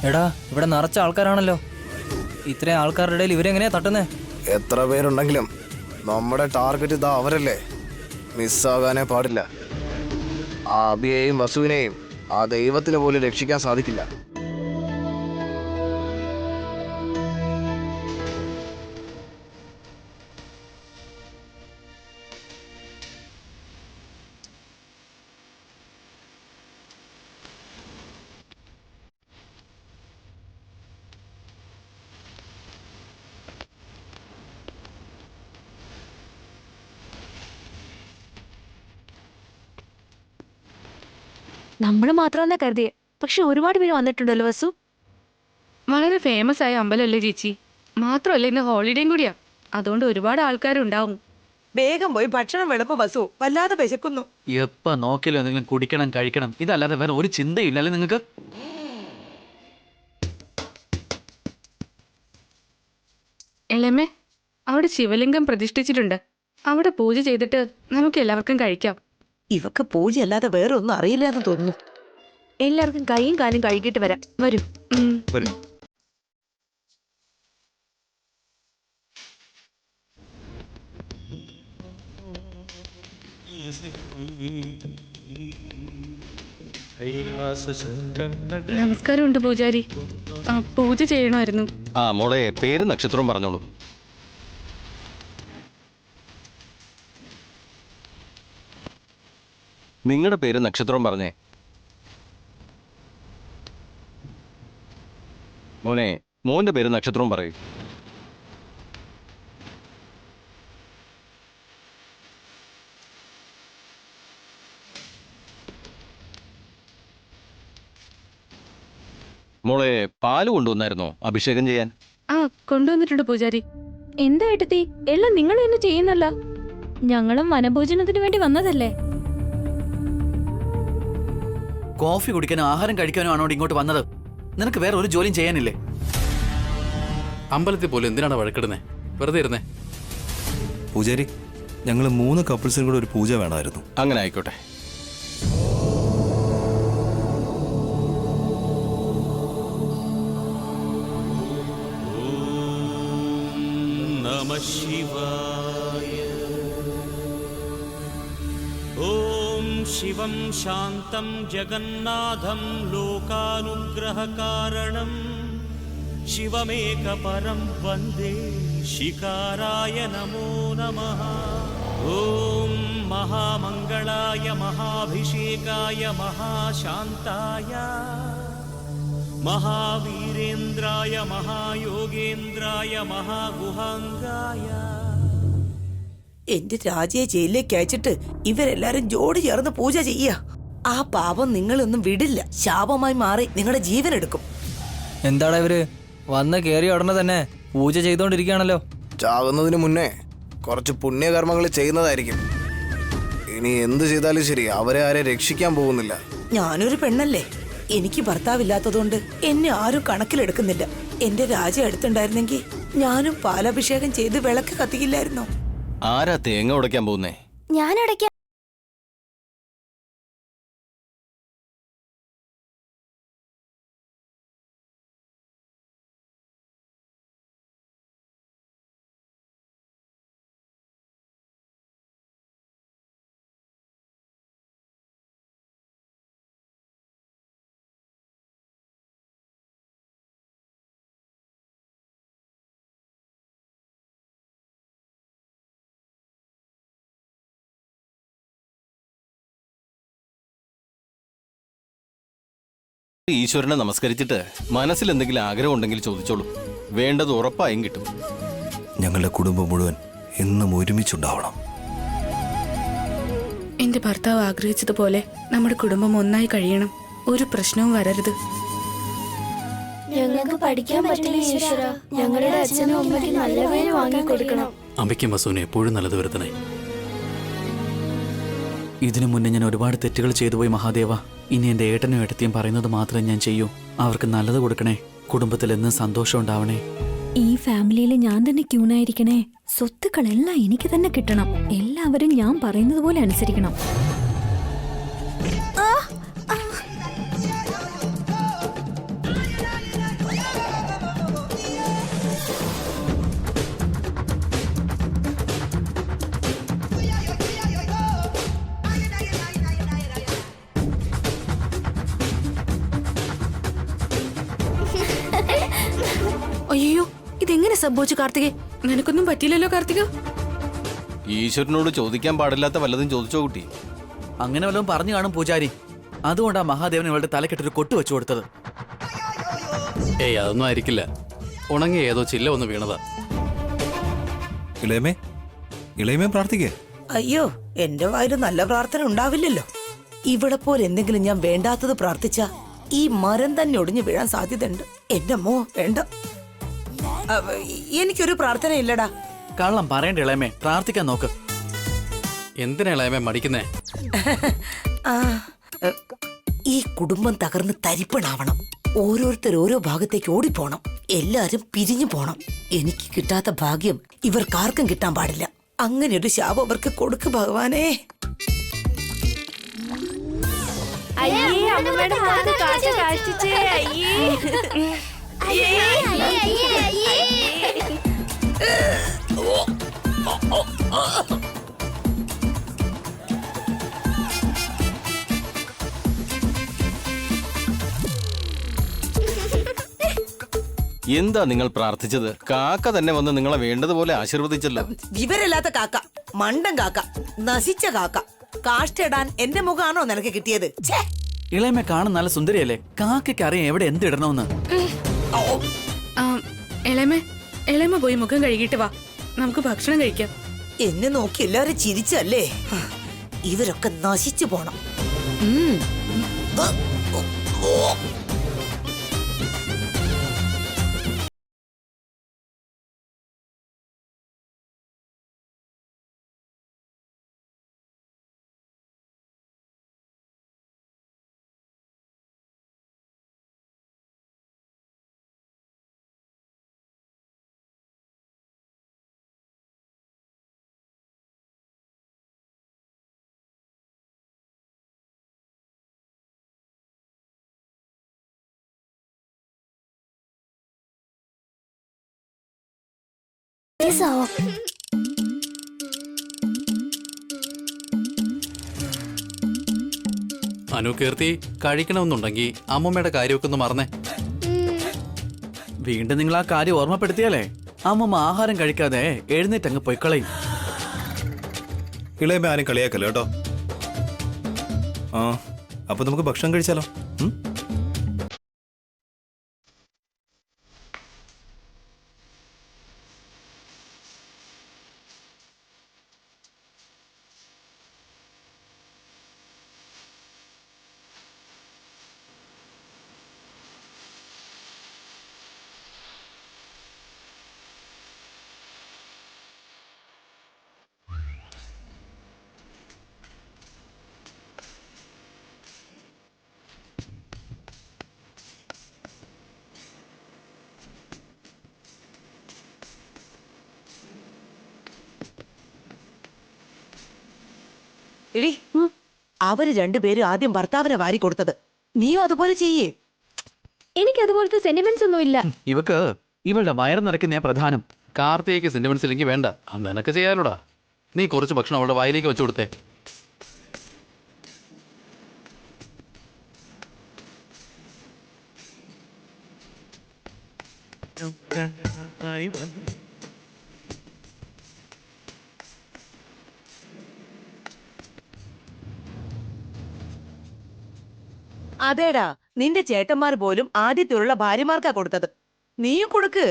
എടാ ഇവിടെ നിറച്ച ആൾക്കാരാണല്ലോ. ഇത്രയും ആൾക്കാരുടെ ഇടയിൽ ഇവരെങ്ങനെയാ തട്ടുന്നേ? എത്ര പേരുണ്ടെങ്കിലും നമ്മുടെ ടാർഗറ്റ് ഇതാ അവരല്ലേ. മിസ്സാകാനേ പാടില്ല. ആ അബിയെയും വസുവിനെയും ആ ദൈവത്തിന് പോലും രക്ഷിക്കാൻ സാധിക്കില്ല. നമ്മള് മാത്രമെന്നാ കരുതിയേ, പക്ഷെ ഒരുപാട് പേര് വന്നിട്ടുണ്ടല്ലോ വസു. വളരെ ഫേമസ് ആയ അമ്പലമല്ലേ ചേച്ചി. മാത്രമല്ല ഇന്ന് ഹോളിഡേയും കൂടിയാ, അതുകൊണ്ട് ഒരുപാട് ആൾക്കാരുണ്ടാവും. വേഗം പോയി ഭക്ഷണം വിളമ്പ് വസു, വല്ലാതെ വിശക്കുന്നു. എപ്പ നോക്കിയാലും എന്തെങ്കിലും കുടിക്കണം കഴിക്കണം, ഇതല്ലാതെ വേറെ ഒരു ചിന്തയില്ലല്ലേ നിങ്ങൾക്ക്? എളമേ, അവിടെ ശിവലിംഗം പ്രതിഷ്ഠിച്ചിട്ടുണ്ട്. അവിടെ പൂജ ചെയ്തിട്ട് നമുക്ക് എല്ലാവർക്കും കഴിക്കാം. ഇവക്ക് പൂജയല്ലാതെ വേറെ ഒന്നും അറിയില്ല എന്ന് തോന്നുന്നു. എല്ലാവർക്കും കൈയും കാലും കഴുകിയിട്ട് വരാം. വരൂ. നമസ്കാരമുണ്ട് പൂജാരി. പൂജ ചെയ്യണമായിരുന്നു. ആ മോളെ, പേര് നക്ഷത്രം പറഞ്ഞോളൂ. നിങ്ങളുടെ പേര് നക്ഷത്രം പറഞ്ഞേ. മോനെ, മോന്റെ പേര് നക്ഷത്രവും പറയൂ. മോളെ, പാല് കൊണ്ടുവന്നായിരുന്നോ അഭിഷേകം ചെയ്യാൻ? ആ, കൊണ്ടുവന്നിട്ടുണ്ട് പൂജാരി. എന്താ ഏട്ടത്തി, എല്ലാം നിങ്ങൾ തന്നെ ചെയ്യുന്നല്ല. ഞങ്ങളും വനഭോജനത്തിന് വേണ്ടി വന്നതല്ലേ. കോഫി കുടിക്കാനോ ആഹാരം കഴിക്കാനോ ആണോ ഇങ്ങോട്ട് വന്നത്? നിനക്ക് വേറെ ഒരു ജോലിയും ചെയ്യാനില്ലേ? അമ്പലത്തിൽ പോലും എന്തിനാണ് വഴക്കിടുന്നേ? വെറുതെ ഇരുന്നേ. പൂജാരി, ഞങ്ങൾ 3 കപ്പിൾസിനും കൂടെ ഒരു പൂജ വേണമായിരുന്നു. അങ്ങനെ ആയിക്കോട്ടെ. ഓം ശിവം ശാന്തം ജഗന്നാഥം ലോകാനുഗ്രഹകാരണം ശിവമേകപരം വന്ദേ ശികാരായ നമോ നമഃ. ഓം മഹാമംഗളായ മഹാഭിഷേകായ മഹാശാന്തായ മഹാവീരേന്ദ്രായ മഹായോഗേന്ദ്രായ മഹാഗുഹാംഗായ. എന്റെ രാജയെ ജയിലിലേക്ക് അയച്ചിട്ട് ഇവരെല്ലാരും ജോഡി ചേർന്ന് പൂജ ചെയ്യ. ആ പാപം നിങ്ങളൊന്നും വിടില്ല. ശാപമായി മാറി നിങ്ങളുടെ ജീവൻ എടുക്കും. എന്താടാ ഇവര് വന്ന് കയറി ഉടനെ തന്നെ പൂജ ചെയ്തോണ്ടിരിക്കുകയാണല്ലോ. ചാകുന്നതിന് മുന്നേ കുറച്ച് പുണ്യകർമ്മങ്ങൾ ചെയ്യുന്നതായിരിക്കും. ഇനി എന്ത് ചെയ്താലും ശരി, അവരെ ആരെ രക്ഷിക്കാൻ പോകുന്നില്ല. ഞാനൊരു പെണ്ണല്ലേ, എനിക്ക് ഭർത്താവില്ലാത്തതുകൊണ്ട് എന്നെ ആരും കണക്കിലെടുക്കുന്നില്ല. എന്റെ രാജ അടുത്തുണ്ടായിരുന്നെങ്കിൽ ഞാനും പാലഭിഷേകം ചെയ്ത് വിളക്ക് കത്തിക്കില്ലായിരുന്നോ? ആരാ തേങ്ങ ഉടയ്ക്കാൻ പോകുന്നേ? ഞാൻ അടയ്ക്കാം. ഈശ്വരനെ നമസ്കരിച്ചിട്ട് മനസ്സിൽ എന്തെങ്കിലും ആഗ്രഹം ഉണ്ടെങ്കിൽ ചോദിച്ചോളൂ. വേണ്ടത് ഉറപ്പായും കിട്ടും. ഞങ്ങളുടെ കുടുംബം മുഴുവൻ എന്നും ഒരുമിച്ചുണ്ടാവണം. എന്റെ ഭർത്താവ് ആഗ്രഹിച്ചതുപോലെ നമ്മുടെ കുടുംബം ഒന്നായി കഴിയണം. ഒരു പ്രശ്നവും വരരുത്. ഞങ്ങൾക്ക് പഠിക്കാൻ പറ്റില്ല ഈശ്വര. ഞങ്ങളുടെ അച്ഛനും അമ്മയ്ക്ക് നല്ല പേര് വാങ്ങിക്കൊടുക്കണം. അമ്മയ്ക്കും വസുവിനെ എപ്പോഴും നല്ലത് വരുത്തണേ. ഇതിനു മുന്നേ ഞാൻ ഒരുപാട് തെറ്റുകൾ ചെയ്തു പോയി മഹാദേവ. ഇനി എൻ്റെ ഏട്ടനും ഏട്ടത്തിയും പറയുന്നത് മാത്രമേ ഞാൻ ചെയ്യൂ. അവർക്ക് നല്ലത് കൊടുക്കണേ. കുടുംബത്തിൽ എന്നും സന്തോഷം ഉണ്ടാവണേ. ഈ ഫാമിലിയിൽ ഞാൻ തന്നെ ക്യൂനായിരിക്കണേ. സ്വത്തുക്കളെല്ലാം എനിക്ക് തന്നെ കിട്ടണം. എല്ലാവരും ഞാൻ പറയുന്നത് പോലെ അനുസരിക്കണം. സംഭവിച്ചു കാർത്തികേ? നിനക്കൊന്നും പറ്റിയില്ലല്ലോ കാർത്തിക? ഈശ്വരനോട് ചോദിക്കാൻ പാടില്ലാത്ത വല്ലതും ചോദിച്ചോ കുട്ടി? അങ്ങനെ വല്ലതും പറഞ്ഞു കാണും പൂജാരി. അതുകൊണ്ടാ മഹാദേവൻ ഇവളുടെ തലക്കെട്ടൊരു കൊട്ടു വെച്ചു കൊടുത്തത്. ഏയ് അതൊന്നും ആയിരിക്കില്ല. ഉണങ്ങി ഏതോ ചില്ല ഒന്ന് വീണതാ. ഇളയമേ, ഇളയമേ പ്രാർത്ഥിക്കേ. അയ്യോ, എന്റെ വായിൽ നല്ല പ്രാർത്ഥന ഉണ്ടാവില്ലല്ലോ. ഇവിടെ പോലെ എന്തെങ്കിലും ഞാൻ വേണ്ടാത്തത് പ്രാർത്ഥിച്ച ഈ മരം തന്നെ ഒടിഞ്ഞു വീഴാൻ സാധ്യതയുണ്ട്. എന്റെ അമ്മോ വേണ്ട. എനിക്കൊരു പ്രാർത്ഥന ഇല്ലടാ. കള്ളം പറയണ്ട ഇളയമേ, പ്രാർത്ഥിക്കാൻ നോക്ക്. എന്തിനാ ഇളയമേ മടിക്കുന്നേ? ആ, ഈ കുടുംബം തകർന്ന് തരിപ്പണാവണം. ഓരോരുത്തർ ഓരോ ഭാഗത്തേക്ക് ഓടിപ്പോണം. എല്ലാരും പിരിഞ്ഞു പോണം. എനിക്ക് കിട്ടാത്ത ഭാഗ്യം ഇവർക്കാർക്കും കിട്ടാൻ പാടില്ല. അങ്ങനെ ഒരു ശാപം അവർക്ക് കൊടുക്ക് ഭഗവാനേ. എന്താ നിങ്ങൾ പ്രാർത്ഥിച്ചത്? കാക്ക തന്നെ വന്ന് നിങ്ങളെ വേണ്ടതുപോലെ ആശീർവദിച്ചല്ലോ. വിവരല്ലാത്ത കാക്ക, മണ്ടൻ കാക്ക, നശിച്ച കാക്ക. കാഷ്ടിടാൻ എന്റെ മുഖാണോ നിനക്ക് കിട്ടിയത്? ഇളയമേ കാണാൻ നല്ല സുന്ദരിയല്ലേ? കാക്കയ്ക്ക് അറിയാം എവിടെ എന്തിടണമെന്ന്. ഇളയമ പോയി മുഖം കഴുകിയിട്ട് വാ, നമുക്ക് ഭക്ഷണം കഴിക്കാം. എന്നെ നോക്കി എല്ലാവരും ചിരിച്ചല്ലേ? ഇവരൊക്കെ നശിച്ചു പോണം. അനു കീർത്തി, കഴിക്കണമെന്നുണ്ടെങ്കിൽ അമ്മമ്മയുടെ കാര്യമൊക്കെ ഒന്ന് മറന്നേ. വീണ്ടും നിങ്ങൾ ആ കാര്യം ഓർമ്മപ്പെടുത്തിയാലേ അമ്മമ്മ ആഹാരം കഴിക്കാതെ എഴുന്നേറ്റങ്ങ് പൊയ്ക്കളയും. ഇളയമേ ആരും കളിയാക്കല്ലോ കേട്ടോ. ആ, അപ്പൊ നമുക്ക് ഭക്ഷണം കഴിച്ചാലോ? എടി, അവര് രണ്ടുപേരും ആദ്യം ഭർത്താവിനെ വാരി കൊടുത്തത്. നീയും അതുപോലെ ചെയ്യേ. എനിക്ക് അതുപോലത്തെ സെന്റിമെന്റ്സ് ഒന്നും ഇല്ല. ഇവക്ക് ഇവളുടെ വയറ് നിറയ്ക്കുന്ന പ്രധാനം. കാർത്തികയ്ക്ക് സെന്റിമെന്റ്സ് ഇല്ലെങ്കിൽ വേണ്ട, നിനക്ക് ചെയ്യാലോടാ. നീ കുറച്ച് ഭക്ഷണം അവളുടെ വായിലേക്ക് വെച്ചു കൊടുത്തേ. അതേടാ, നിന്റെ ചേട്ടന്മാർ പോലും ആദ്യത്തിലുള്ള ഭാര്യമാർക്കാ കൊടുത്തത്. നീയും കൊടുക്ക്.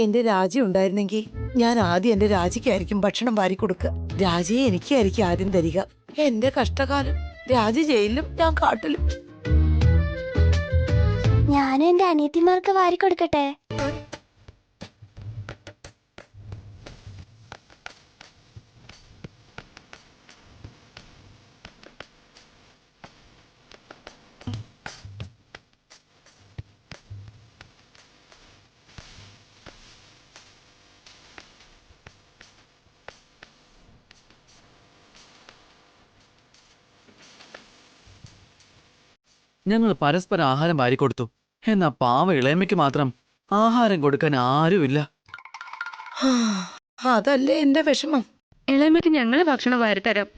എന്റെ രാജി ഉണ്ടായിരുന്നെങ്കിൽ ഞാൻ ആദ്യം എന്റെ രാജിക്കായിരിക്കും ഭക്ഷണം വാരി കൊടുക്കുക. രാജയെ എനിക്കായിരിക്കും ആദ്യം തരിക. എന്റെ കഷ്ടകാലം. രാജി ജയിലിലും ഞാൻ കാട്ടിലും. ഞാനും എന്റെ അനിയത്തിമാർക്ക് വാരി കൊടുക്കട്ടെ? ഞങ്ങൾ പരസ്പരം ആഹാരം വാരിക്കൊടുത്തു. എന്നാ പാവ ഇളയമ്മയ്ക്ക് മാത്രം ആഹാരം കൊടുക്കാൻ ആരുമില്ല. അതല്ലേ എന്റെ വിഷമം. ഇളയമ്മയ്ക്ക് ഞങ്ങൾ ഭക്ഷണം വാരിത്തരാം.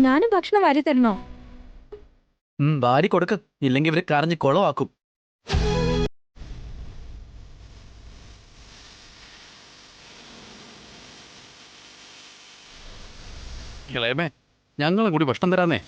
ഞാനും ഭക്ഷണം വാരി തരണോ? ഭാര്യ കൊടുക്ക്, ഇല്ലെങ്കിൽ ഇവര് കരഞ്ഞ് കുളമാക്കും. ഇളയമേ, ഞങ്ങളും കൂടി ഭക്ഷണം തരാന്നേ.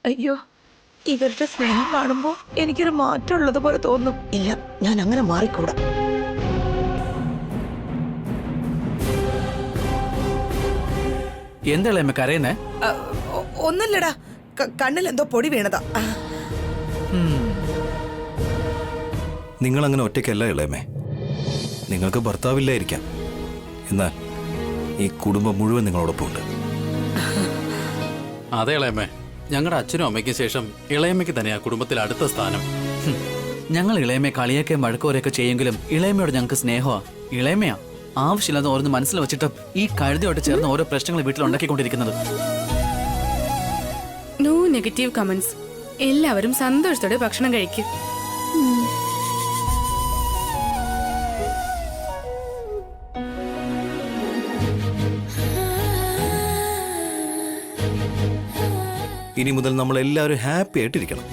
അയ്യോ, ഇവരുടെ സ്നേഹം കാണുമ്പോ എനിക്കൊരു മാറ്റം ഉള്ളത് പോലെ തോന്നും. ഇല്ല, ഞാൻ അങ്ങനെ മാറിക്കൂടാ. എന്താ ഇളയമ്മ കരയുന്നേ? ഒന്നല്ലടാ, കണ്ണിൽ എന്തോ പൊടി വീണതാ. നിങ്ങൾ അങ്ങനെ ഒറ്റയ്ക്കല്ല ഇളയമേ. നിങ്ങൾക്ക് ഭർത്താവില്ലായിരിക്കാം, എന്നാൽ ഈ കുടുംബം മുഴുവൻ നിങ്ങളോടൊപ്പം ഉണ്ട്. അതെ ഇളയമ്മേ, ഞങ്ങളുടെ അച്ഛനും അമ്മയ്ക്കും ശേഷം ഇളയമ്മയ്ക്ക് തന്നെയാ കുടുംബത്തിൽ അടുത്ത സ്ഥാനം. ഞങ്ങൾ ഇളയമ്മയെ കളിയൊക്കെയും വഴക്കോരെയൊക്കെ ചെയ്യുമെങ്കിലും ഇളയമ്മയോട് ഞങ്ങൾക്ക് സ്നേഹമാ. ഇളയമ്മയാ ആവശ്യമില്ലാതെ ഓരോന്ന് മനസ്സിൽ വെച്ചിട്ട് ഈ കഴുതിയോട്ട് ചേർന്ന് ഓരോ പ്രശ്നങ്ങൾ വീട്ടിൽ ഉണ്ടാക്കിക്കൊണ്ടിരിക്കുന്നത്. No negative comments. എല്ലാവരും സന്തോഷത്തോടെ ഭക്ഷണം കഴിക്കും. ഇനി മുതൽ നമ്മൾ എല്ലാവരും ഹാപ്പി ആയിട്ടിരിക്കണം.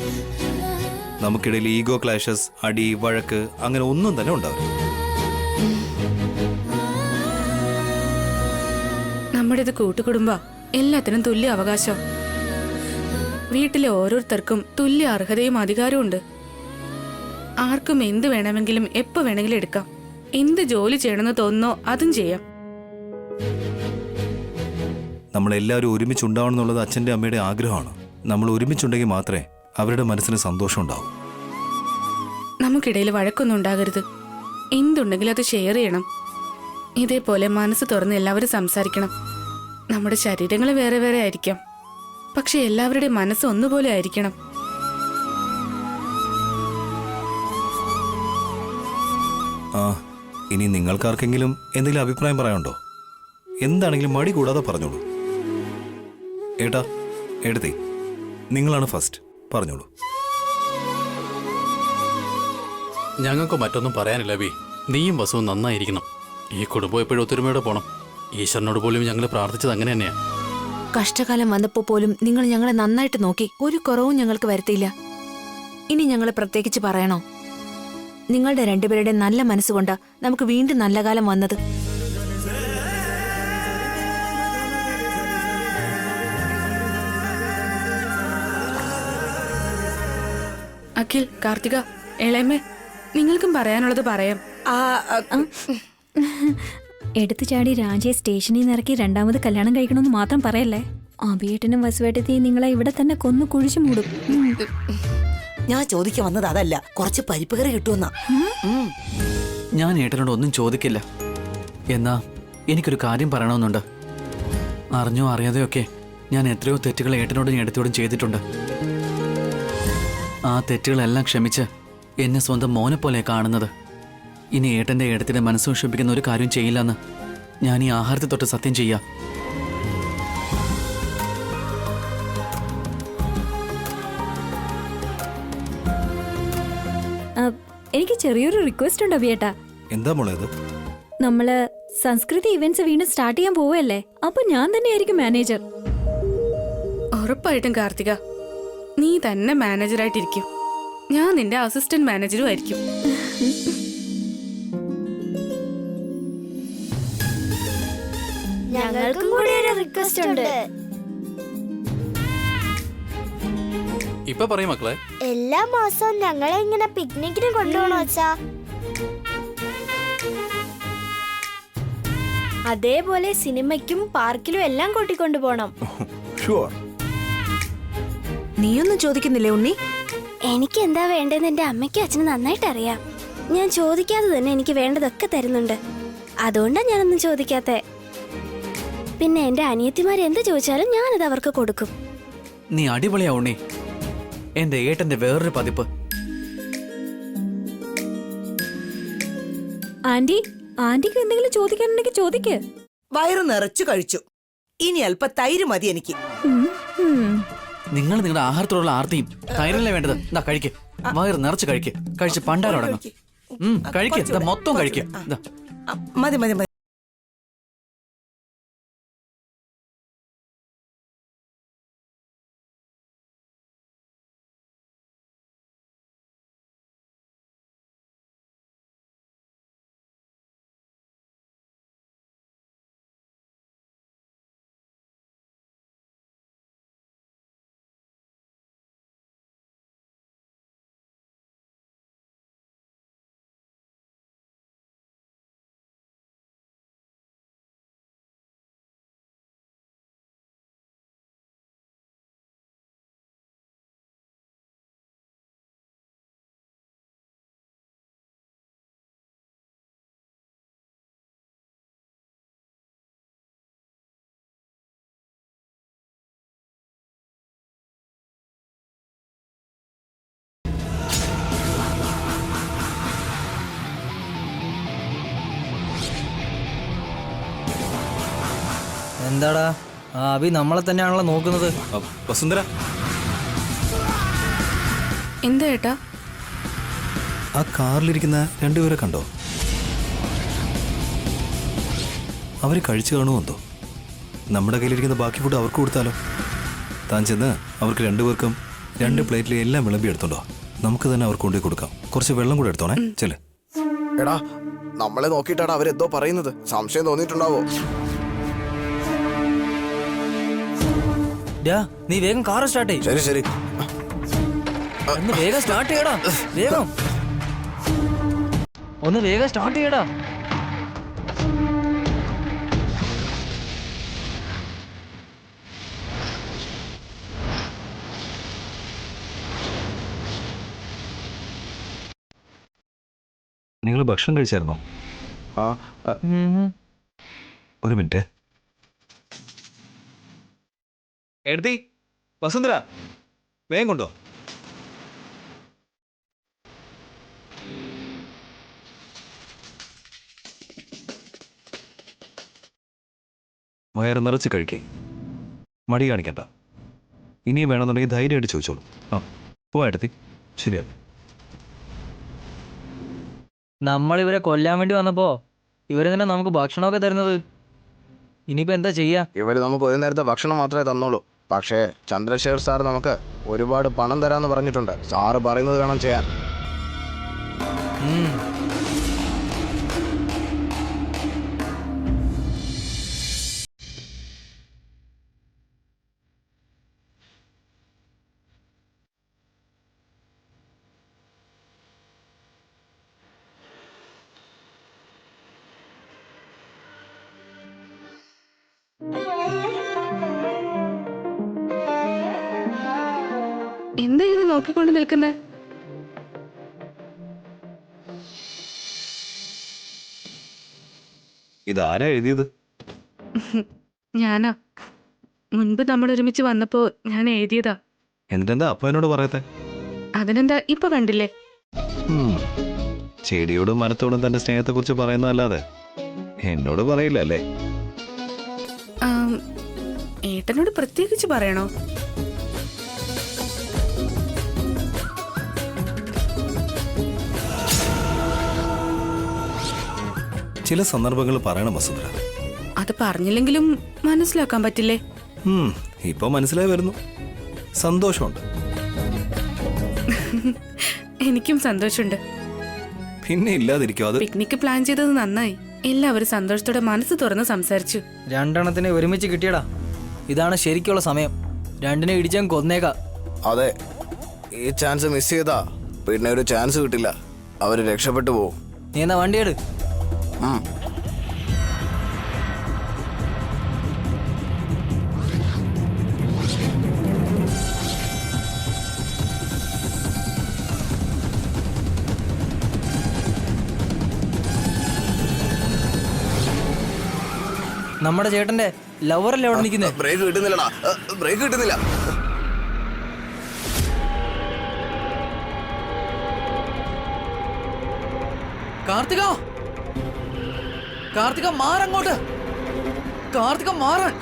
നമുക്കിടയിൽ ഈഗോ ക്ലാഷസ്, അടി, വഴക്ക് അങ്ങനെ ഒന്നും തന്നെ ഉണ്ടാവില്ല. നമ്മുടേത് കൂട്ടുകുടുംബ, എല്ലാത്തിനും തുല്യ അവകാശം. വീട്ടിലെ ഓരോരുത്തർക്കും തുല്യ അർഹതയും അധികാരവും ഉണ്ട്. ആർക്കും എന്ത് വേണമെങ്കിലും എപ്പോ വേണമെങ്കിലും എടുക്കാം. എന്ത് ജോലി ചെയ്യണമെന്ന് തോന്നുന്നോ അതും ചെയ്യാം. നമ്മളെല്ലാവരും ഒരുമിച്ചുണ്ടാവണം എന്നുള്ളത് അച്ഛൻ്റെ അമ്മയുടെ ആഗ്രഹമാണ്. നമ്മൾ ഒരുമിച്ചുണ്ടെങ്കിൽ മാത്രമേ അവരുടെ മനസ്സിന് സന്തോഷം ഉണ്ടാവും. നമുക്കിടയിൽ വഴക്കൊന്നും ഉണ്ടാകരുത്. എന്തുണ്ടെങ്കിലും അത് ഷെയർ ചെയ്യണം. ഇതേപോലെ മനസ്സ് തുറന്ന് എല്ലാവരും സംസാരിക്കണം. നമ്മുടെ ശരീരങ്ങൾ വേറെ വേറെ ആയിരിക്കാം, പക്ഷെ എല്ലാവരുടെയും മനസ്സ് ഒന്നുപോലെ ആയിരിക്കണം. ആ, ഇനി നിങ്ങൾക്കാർക്കെങ്കിലും എന്തെങ്കിലും അഭിപ്രായം പറയാനുണ്ടോ? എന്താണെങ്കിലും മടി കൂടാതെ പറഞ്ഞോളൂ. ഏട്ടാ, എടുത്തേ, നിങ്ങളാണ് ഫസ്റ്റ്, പറഞ്ഞോളൂ. ഞങ്ങൾക്ക് മറ്റൊന്നും പറയാനില്ല ബി. നീയും വസുവും നന്നായിരിക്കണം. ഈ കുടുംബം എപ്പോഴും ഒത്തൊരുമയോടെ പോണം. ഈശ്വരനോട് പോലും ഞങ്ങൾ പ്രാർത്ഥിച്ചത് അങ്ങനെ തന്നെയാ. കഷ്ടകാലം വന്നപ്പോ പോലും നിങ്ങൾ ഞങ്ങളെ നന്നായിട്ട് നോക്കി. ഒരു കുറവും ഞങ്ങൾക്ക് വരുത്തിയില്ല. ഇനി ഞങ്ങളെ പ്രത്യേകിച്ച് പറയണോ? നിങ്ങളുടെ രണ്ടുപേരുടെ നല്ല മനസ്സുകൊണ്ടാ നമുക്ക് വീണ്ടും നല്ല കാലം വന്നത്. അഖിൽ, കാർത്തിക, ഇളയമ്മേ, നിങ്ങൾക്കും പറയാനുള്ളത് പറയാം. എടുത്തു ചാടി രാജയെ സ്റ്റേഷനിൽ നിന്ന് ഇറക്കി രണ്ടാമത് കല്യാണം കഴിക്കണമെന്ന് മാത്രം പറയല്ലേ. അഭിയേട്ടനും വസുവേട്ടത്തെയും നിങ്ങളെ ഇവിടെ തന്നെ കൊന്നു കുഴിച്ചു മൂടും. ഞാൻ ചോദിക്കാൻ വന്നത് അതല്ല, കുറച്ച് പരിപ്പ് കറി കിട്ടുമെന്നാ. ഞാൻ ഏട്ടനോട് ഒന്നും ചോദിക്കില്ല. എന്നാ എനിക്കൊരു കാര്യം പറയണമെന്നുണ്ട്. അറിഞ്ഞോ അറിയാതെയൊക്കെ ഞാൻ എത്രയോ തെറ്റുകൾ ഏട്ടനോടും ഏട്ടത്തോടും ചെയ്തിട്ടുണ്ട്. ആ തെറ്റുകളെല്ലാം ക്ഷമിച്ച് എന്നെ സ്വന്തം മോനെ പോലെ കാണുന്നത്. ഇനി ഏട്ടൻ്റെ ഏട്ടത്തിൻ്റെ മനസ്സ് വിഷമിപ്പിക്കുന്ന ഒരു കാര്യം ചെയ്യില്ലെന്ന് ഞാൻ ഈ ആഹാരത്തെ തൊട്ട് സത്യം ചെയ്യാം. എനിക്ക് ചെറിയൊരു റിക്വസ്റ്റ് ഉണ്ട് അഭിയേട്ടാ. എന്താ മോളെ അത്? നമ്മള് സംസ്കൃതി ഇവന്റ്സ് വീണ്ടും സ്റ്റാർട്ട് ചെയ്യാൻ പോവല്ലേ, അപ്പൊ ഞാൻ തന്നെയായിരിക്കും മാനേജർ. ഉറപ്പായിട്ടും കാർത്തിക, നീ തന്നെ മാനേജറായിട്ടിരിക്കും. ഞാൻ നിന്റെ അസിസ്റ്റന്റ് മാനേജറും ആയിരിക്കും. ഞങ്ങൾക്കും കൂടി ഒരു റിക്വസ്റ്റ് ഉണ്ട്. ഇപ്പൊ പറയും മക്കളെ. എല്ലാ മാസവും ഞങ്ങളെ ഇങ്ങനെ പിക്നിക്കിന് കൊണ്ടുപോകണോ അച്ഛാ? അതേപോലെ സിനിമയ്ക്കും പാർക്കിലും എല്ലാം കൂട്ടിക്കൊണ്ടു പോണം. നീയൊന്നും ചോദിക്കുന്നില്ലേ ഉണ്ണി? എനിക്ക് എന്താ വേണ്ടതെന്ന് എന്റെ അമ്മയ്ക്കും അച്ഛനും നന്നായിട്ട് അറിയാം. ഞാൻ ചോദിക്കാതെ തന്നെ എനിക്ക് വേണ്ടതൊക്കെ തരുന്നുണ്ട്. അതുകൊണ്ടാ ഞാനൊന്നും ചോദിക്കാത്തെ. പിന്നെ എന്റെ അനിയത്തിമാർ എന്ത് ചോദിച്ചാലും ഞാനത് അവർക്ക് കൊടുക്കും. നീ അടിപൊളിയാ ഉണ്ണി. എന്റെ ഏട്ടന്റെ വേറൊരു പതിപ്പ്. ആന്റിക്ക് എന്തെങ്കിലും ചോദിക്കാനുണ്ടെങ്കിൽ ചോദിക്ക്. വയറ് നിറച്ചു കഴിച്ചു. ഇനി അല്പ തൈര് മതി എനിക്ക്. നിങ്ങൾ നിങ്ങളുടെ ആഹാരത്തോടുള്ള ആർത്തിയും തൈരല്ലേ വേണ്ടത്. എന്താ കഴിക്ക്, വയറ് നിറച്ച് കഴിക്ക്. കഴിച്ച് പണ്ടാരോടങ്ങും. കഴിക്ക്, മൊത്തം കഴിക്ക്. മതി മതി മതി. എന്താടാ, ആ അഭി നമ്മളെ തന്നെയാണല്ലോ നോക്കുന്നത്. വസുന്ധര, എന്താ ഏട്ടാ? ആ കാറിലിരിക്കുന്ന രണ്ടുപേരെ കണ്ടോ? അവര് കഴിച്ചു കാണുമോ എന്തോ. നമ്മുടെ കയ്യിലിരിക്കുന്ന ബാക്കി ഫുഡ് അവർക്ക് കൊടുത്താലോ? താൻ ചെന്ന് അവർക്ക് രണ്ടുപേർക്കും 2 പ്ലേറ്റിൽ എല്ലാം വിളമ്പി എടുത്തോണ്ടോ. നമുക്ക് തന്നെ അവർക്ക് കൊണ്ടുപോയി കൊടുക്കാം. കുറച്ച് വെള്ളം കൂടെ എടുത്തോണേ. ചെല്. എടാ, നമ്മളെ നോക്കിയിട്ടാണ് അവരെന്തോ പറയുന്നത്. സംശയം തോന്നിയിട്ടുണ്ടാവോ? നീ വേഗം കാർ സ്റ്റാർട്ട് ചെയ്യ്. ശരി ശരി, ഒന്ന് വേഗം സ്റ്റാർട്ട് ചെയ്യടാ. വേഗം ഒന്ന് വേഗം സ്റ്റാർട്ട് ചെയ്യടാ. നിങ്ങൾ ഭക്ഷണം കഴിച്ചായിരുന്നോ? ഒരു മിനിറ്റ്. എടുത്തി വസുന്ധര, വേഗം കൊണ്ടോ. വയറ് നിറച്ച് കഴിക്കേ. മടി കാണിക്കണ്ട. ഇനിയും വേണമെന്നുണ്ടെങ്കിൽ ധൈര്യമായിട്ട് ചോദിച്ചോളൂ. പോവാ. ശരിയാ. നമ്മളിവരെ കൊല്ലാൻ വേണ്ടി വന്നപ്പോ ഇവരെന്തിനാ നമുക്ക് ഭക്ഷണമൊക്കെ തരുന്നത്? ഇനിയിപ്പോ എന്താ ചെയ്യാ? ഇവര് നമുക്ക് ഒരു നേരത്തെ ഭക്ഷണം മാത്രമേ തന്നോളൂ. പക്ഷേ ചന്ദ്രശേഖർ സാർ നമുക്ക് ഒരുപാട് പണം തരാമെന്ന് പറഞ്ഞിട്ടുണ്ട്. സാറ് പറയുന്നത് വേണം ചെയ്യാൻ. എന്താ ഇത് നോക്കിക്കൊണ്ട് നിൽക്കുന്നേ? ഇതാരാ എഴുതിയത്? ഞാനാ. മുൻപ് നമ്മൾ ഒരുമിച്ച് വന്നപ്പോ ഞാൻ എഴുതിയതാ. എന്തെന്താ അപ്പൊ എന്നോട് പറയത്തെ? അതിനെന്താ, ഇപ്പൊ കണ്ടില്ലേ? ചെടിയോടും മരത്തോടും തന്റെ സ്നേഹത്തെ കുറിച്ച് പറയുന്നതല്ലാതെ എന്നോട് പറയില്ല അല്ലേ? ഏട്ടനോട് പ്രത്യേകിച്ച് പറയണോ? ചില സന്ദർഭങ്ങൾ പറയണം വസുന്ധര. അത് പറഞ്ഞില്ലെങ്കിലും മനസ്സിലാക്കാൻ പറ്റില്ലേ? ഇപ്പൊ മനസ്സിലായി വരുന്നു. സന്തോഷമുണ്ട്. എനിക്കും സന്തോഷമുണ്ട്. പിന്നെ ഇല്ലാതിരിക്കും. അത് പിക്നിക് പ്ലാൻ ചെയ്തത് നന്നായി. എല്ലാവരും സന്തോഷത്തോടെ മനസ്സ് തുറന്ന് സംസാരിച്ചു. രണ്ടെണ്ണത്തിനെ ഒരുമിച്ച് കിട്ടിയടാ. ഇതാണ് ശരിക്കുള്ള സമയം. രണ്ടിനെ ഇടിച്ചാൽ കൊന്നേക്കാ. അതെ, ഈ ചാൻസ് മിസ് ചെയ്താ പിന്നെ ഒരു ചാൻസ് കിട്ടില്ല. അവര് രക്ഷപ്പെട്ടു പോവും. നീ എന്നാ വണ്ടിയെടു. നമ്മുടെ ചേട്ടന്റെ ലവറല്ലേ അവിടെ നിൽക്കുന്നത്? ബ്രേക്ക് കിട്ടുന്നില്ലടാ, ബ്രേക്ക് കിട്ടുന്നില്ല. കാർത്തിക, കാർത്തിക മാറങ്ങോട്ട്. കാർത്തിക മാറാൻ.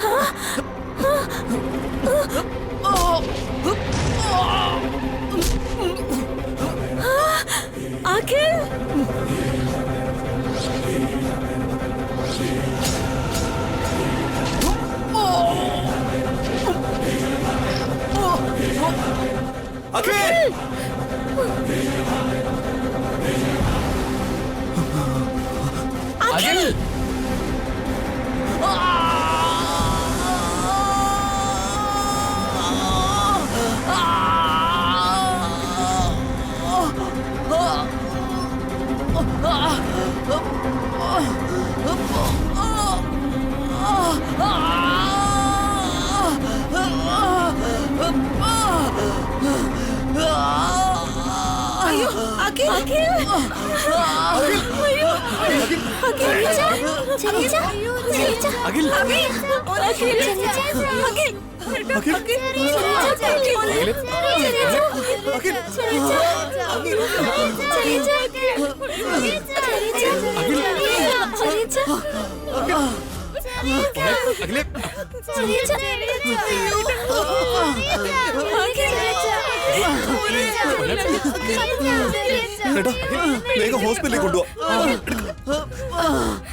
വേഗം ഹോസ്പിറ്റലിൽ കൊണ്ടുപോവാ.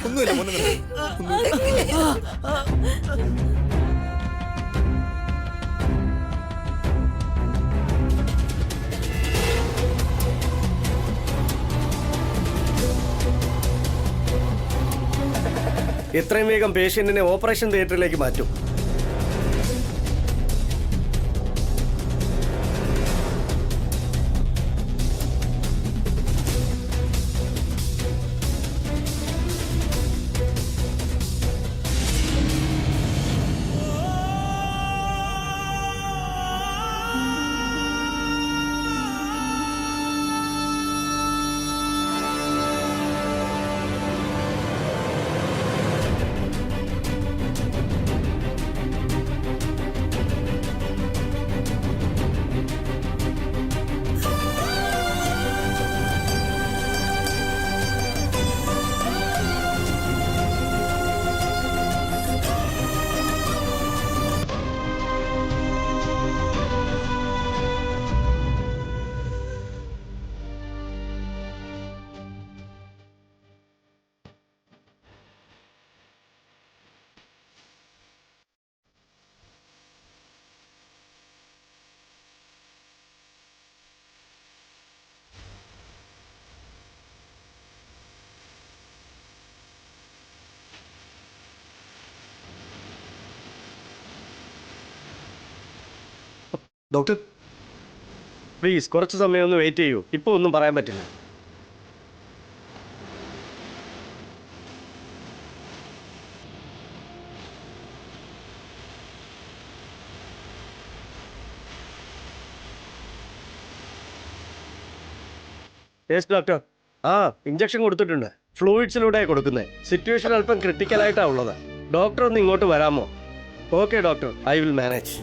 ഒന്നുമില്ല മോനെ. എത്രയും വേഗം പേഷ്യന്റിനെ ഓപ്പറേഷൻ തിയേറ്ററിലേക്ക് മാറ്റും. ഡോക്ടർ പ്ലീസ് കുറച്ച് സമയം ഒന്ന് വെയിറ്റ് ചെയ്യൂ. ഇപ്പോൾ ഒന്നും പറയാൻ പറ്റില്ല. Yes doctor. ഇഞ്ചക്ഷൻ കൊടുത്തിട്ടുണ്ട്. ഫ്ലൂയിഡ്സിലൂടെ കൊടുക്കുന്നത്. സിറ്റുവേഷൻ അല്പം ക്രിട്ടിക്കലായിട്ടാണ് ഉള്ളത്. ഡോക്ടർ ഒന്ന് ഇങ്ങോട്ട് വരാമോ? Okay doctor, I will manage.